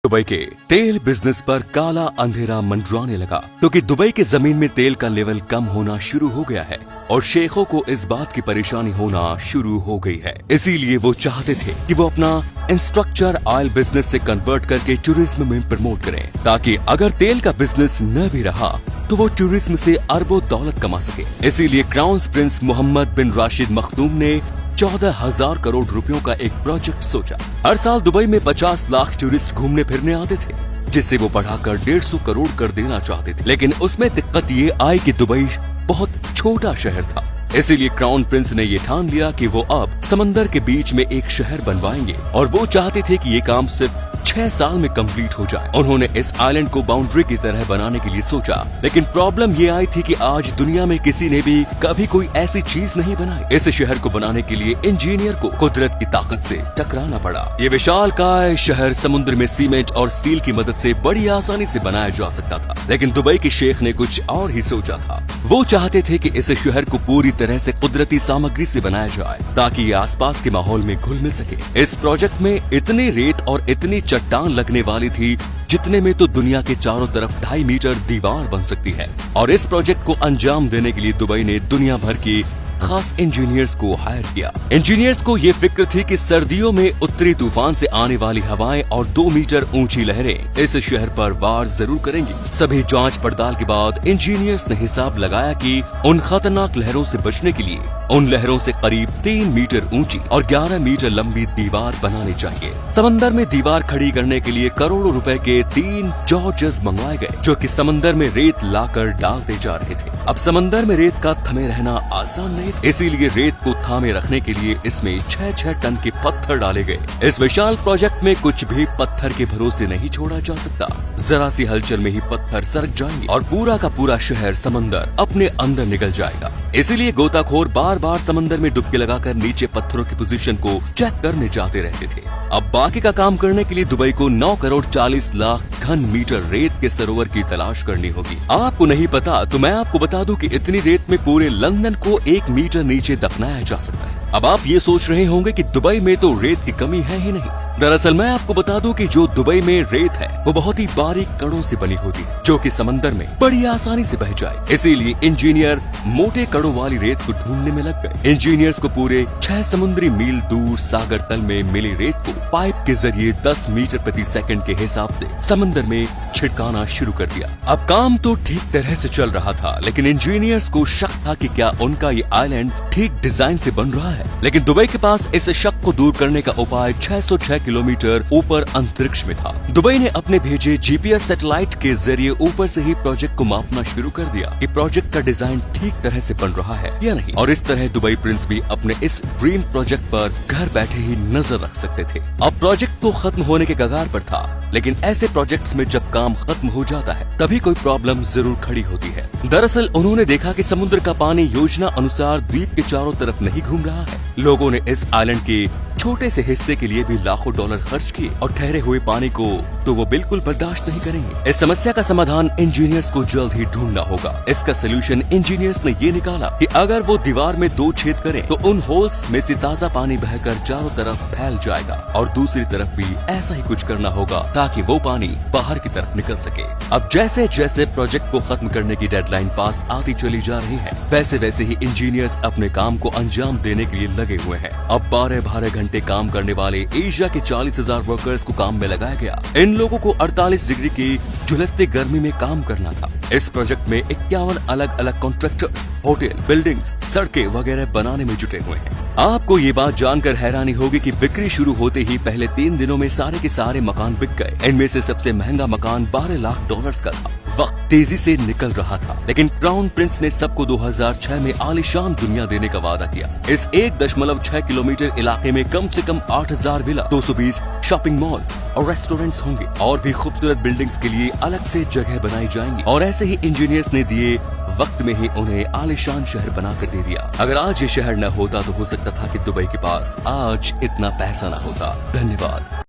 Dubai के तेल business पर काला अंधेरा मंडराने लगा क्योंकि दुबई के जमीन में तेल का लेवल कम होना शुरू हो गया है और शेखों को इस बात की परेशानी होना शुरू हो गई है। इसीलिए वो चाहते थे कि वो अपना इंफ्रास्ट्रक्चर ऑयल बिजनेस से कन्वर्ट करके टूरिज्म में प्रमोट करें, ताकि अगर तेल का बिजनेस न भी रहा तो वो टूरिज्म से अरबों दौलत कमा सके। इसीलिए क्राउन प्रिंस मोहम्मद बिन राशिद मखदूम ने 14,000 करोड़ रुपयों का एक प्रोजेक्ट सोचा। हर साल दुबई में 50 लाख टूरिस्ट घूमने फिरने आते थे, जिसे वो बढ़ाकर 150 करोड़ कर देना चाहते थे। लेकिन उसमें दिक्कत ये आई कि दुबई बहुत छोटा शहर था। इसीलिए क्राउन प्रिंस ने ये ठान लिया कि वो अब समंदर के बीच में एक शहर बनवाएंगे और वो चाहते थे कि ये काम सिर्फ 6 साल में कंप्लीट हो जाए। उन्होंने इस आइलैंड को बाउंड्री की तरह बनाने के लिए सोचा, लेकिन प्रॉब्लम ये आई थी कि आज दुनिया में किसी ने भी कभी कोई ऐसी चीज नहीं बनाई। इस शहर को बनाने के लिए इंजीनियर को कुदरत की ताकत से टकराना पड़ा। ये विशालकाय शहर समुद्र में सीमेंट और स्टील की मदद से बड़ी आसानी से बनाया जा सकता था, लेकिन दुबई के शेख ने कुछ और ही सोचा था। वो चाहते थे कि इस शहर को पूरी तरह से कुदरती सामग्री से बनाया जाए ताकि ये आसपास के माहौल में घुल मिल सके। इस प्रोजेक्ट में इतनी रेत और इतनी चट्टान लगने वाली थी जितने में तो दुनिया के चारों तरफ 2.5 मीटर दीवार बन सकती है। और इस प्रोजेक्ट को अंजाम देने के लिए दुबई ने दुनिया भर की खास इंजीनियर्स को हायर किया। इंजीनियर्स को ये फिक्र थी कि सर्दियों में उत्तरी तूफान से आने वाली हवाएं और 2 मीटर ऊंची लहरें इस शहर पर वार जरूर करेंगी। सभी जांच पड़ताल के बाद इंजीनियर्स ने हिसाब लगाया कि उन खतरनाक लहरों से बचने के लिए उन लहरों से करीब 3 मीटर ऊंची और 11 मीटर लंबी दीवार बनानी चाहिए। समंदर में दीवार खड़ी करने के लिए करोड़ों रुपए के 3 जॉर्जेस मंगवाए गए, जो कि समंदर में रेत लाकर डालते जा रहे थे। अब समंदर में रेत का थमे रहना आसान नहीं, इसीलिए रेत को थामे रखने के लिए इसमें 6-6 टन के पत्थर डाले गए। इस विशाल प्रोजेक्ट में कुछ भी पत्थर के भरोसे नहीं छोड़ा जा सकता। जरा सी हलचल में ही पत्थर सरक जाएंगे और पूरा का पूरा शहर समंदर अपने अंदर निकल जाएगा। इसीलिए गोताखोर बार बार समंदर में डुबकी लगाकर नीचे पत्थरों की पोजीशन को चेक करने जाते रहते थे। अब बाकी का काम करने के लिए दुबई को 9 करोड़ 40 लाख घन मीटर रेत के सरोवर की तलाश करनी होगी। आपको नहीं पता तो मैं आपको बता दूं कि इतनी रेत में पूरे लंदन को 1 मीटर नीचे दफनाया जा सकता है। अब आप ये सोच रहे होंगे कि दुबई में तो रेत की कमी है ही नहीं। दरअसल मैं आपको बता दूं कि जो दुबई में रेत है वो बहुत ही बारीक कणों से बनी होती है, जो कि समंदर में बड़ी आसानी से बह जाए। इसीलिए इंजीनियर मोटे कणों वाली रेत को ढूंढने में लग गए। इंजीनियर्स को पूरे 6 समुद्री मील दूर सागर तल में मिली रेत को पाइप के जरिए 10 मीटर प्रति सेकंड के हिसाब से समंदर में छिड़काना शुरू कर दिया। अब काम तो ठीक तरह से चल रहा था, लेकिन इंजीनियर्स को शक था कि क्या उनका ये आइलैंड ठीक डिजाइन से बन रहा है। लेकिन दुबई के पास इस शक को दूर करने का उपाय 606 किलोमीटर ऊपर अंतरिक्ष में था। दुबई ने अपने भेजे जीपीएस सैटेलाइट के जरिए ऊपर से ही प्रोजेक्ट को मापना शुरू कर दिया कि प्रोजेक्ट का डिजाइन ठीक तरह से बन रहा है या नहीं। और इस तरह दुबई प्रिंस भी अपने इस ड्रीम प्रोजेक्ट पर घर बैठे ही नजर रख सकते थे। अब प्रोजेक्ट तो खत्म होने के कगार पर था, लेकिन ऐसे प्रोजेक्ट्स में जब काम खत्म हो जाता है तभी कोई प्रॉब्लम जरूर खड़ी होती है। दरअसल उन्होंने देखा कि समुद्र का पानी योजना अनुसार द्वीप के चारों तरफ नहीं घूम रहा है। लोगों ने इस आइलैंड के छोटे से हिस्से के लिए भी लाखों डॉलर खर्च किए और ठहरे हुए पानी को तो वो बिल्कुल बर्दाश्त नहीं करेंगे। इस समस्या का समाधान इंजीनियर्स को जल्द ही ढूंढना होगा। इसका सोल्यूशन इंजीनियर्स ने ये निकाला कि अगर वो दीवार में 2 छेद करें तो उन होल्स में से ताजा पानी बहकर चारों तरफ फैल जाएगा और दूसरी तरफ भी ऐसा ही कुछ करना होगा ताकि वो पानी बाहर की तरफ निकल सके। अब जैसे जैसे प्रोजेक्ट को खत्म करने की डेडलाइन पास आती चली जा रही है, वैसे वैसे ही इंजीनियर्स अपने काम को अंजाम देने के लिए लगे हुए हैं। अब 12 घंटे काम करने वाले एशिया के 40,000 वर्कर्स को काम में लगाया गया। इन लोगों को 48 डिग्री की झुलसती गर्मी में काम करना था। इस प्रोजेक्ट में 51 अलग अलग कॉन्ट्रैक्टर्स होटल, बिल्डिंग्स, सड़कें वगैरह बनाने में जुटे हुए हैं। आपको ये बात जानकर हैरानी होगी कि बिक्री शुरू होते ही पहले 3 दिनों में सारे के सारे मकान बिक गए। इनमें से सबसे महंगा मकान 12 लाख डॉलर्स का था। वक्त तेजी से निकल रहा था, लेकिन क्राउन प्रिंस ने सबको 2006 में आलीशान दुनिया देने का वादा किया। इस 1.6 किलोमीटर इलाके में कम से कम 8,000 विला, 220 शॉपिंग मॉल्स और रेस्टोरेंट्स होंगे और भी खूबसूरत बिल्डिंग्स के लिए अलग से जगह बनाई जाएंगी। और ऐसे ही इंजीनियर्स ने दिए वक्त में ही उन्हें आलीशान शहर बनाकर दे दिया। अगर आज ये शहर न होता तो हो सकता था कि दुबई के पास आज इतना पैसा न होता। धन्यवाद।